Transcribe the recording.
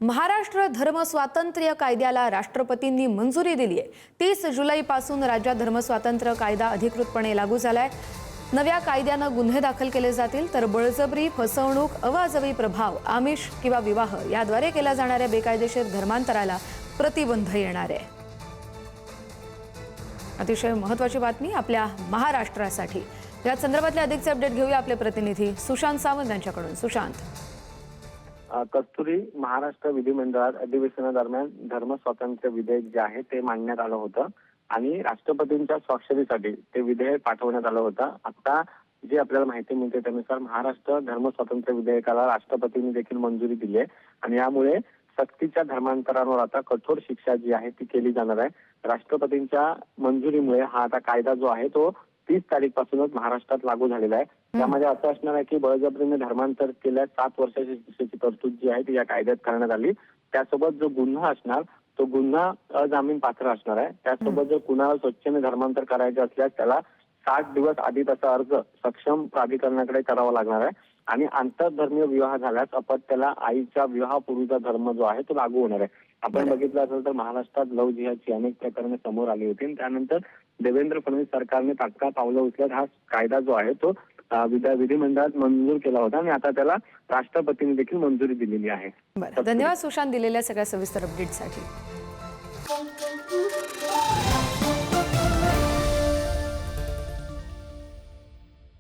महाराष्ट्र धर्म स्वातंत्र्य कायद्याला राष्ट्रपतींनी मंजुरी दिली आहे। 30 जुलैपासून राज्यात धर्म स्वातंत्र्य कायदा अधिकृतपणे लागू झालाय। नव्या कायद्यानं गुन्हे दाखल केले जातील, तर बळजबरी, फसवणूक, अवाजवी प्रभाव, आमिष किंवा विवाह याद्वारे केल्या जाणाऱ्या बेकायदेशीर धर्मांतराला प्रतिबंध येणार आहे। अतिशय महत्त्वाची बातमी आपल्या महाराष्ट्रासाठी। या संदर्भातले अधिकचे अपडेट घेऊया आपले प्रतिनिधी सुशांत सावंत यांच्याकडून। सुशांत, कस्तुरी, महाराष्ट्र विधिमंडळात अधिवेशनादरम्यान धर्म स्वातंत्र्य विधेयक जे आहे ते मांडण्यात आलं होतं आणि राष्ट्रपतींच्या स्वाक्षरीसाठी ते विधेयक पाठवण्यात आलं होतं। आता जे आपल्याला माहिती मिळते त्यानुसार महाराष्ट्र धर्म स्वातंत्र्य विधेयकाला राष्ट्रपतींनी देखील मंजुरी दिली आहे आणि यामुळे सक्तीच्या धर्मांतरावर आता कठोर शिक्षा जी आहे ती केली जाणार आहे। राष्ट्रपतींच्या मंजुरीमुळे हा आता कायदा जो आहे तो 30 तारीखपासूनच महाराष्ट्रात लागू झालेला आहे। त्यामध्ये असं असणार आहे की बळजबरीने धर्मांतर केल्यास 7 वर्षाची शिक्षेची तरतूद जी आहे ती या कायद्यात करण्यात आली। त्यासोबत जो गुन्हा असणार तो गुन्हा अजामीन पात्र असणार आहे। त्यासोबत जर कुणाला स्वच्छेने धर्मांतर करायचे असल्यास त्याला 60 दिवस आधी त्याचा अर्ज सक्षम प्राधिकरणाकडे करावा लागणार आहे आणि आंतरधर्मीय विवाह झाल्यास अपत्याला आईच्या विवाहापूर्वीचा धर्म जो आहे तो लागू होणार आहे। आपण बघितलं असेल तर महाराष्ट्रात लव्ह जिहादची अनेक प्रकरणे समोर आली होती। त्यानंतर देवेंद्र फडणवीस सरकारने तात्काळ पावलं उचलत हा कायदा जो आहे तो विधिमंडळात मंजूर केला होता आणि आता त्याला राष्ट्रपतींनी देखील मंजुरी दिलेली आहे। धन्यवाद सुशांत दिलेल्या सगळ्या सविस्तर अपडेटसाठी।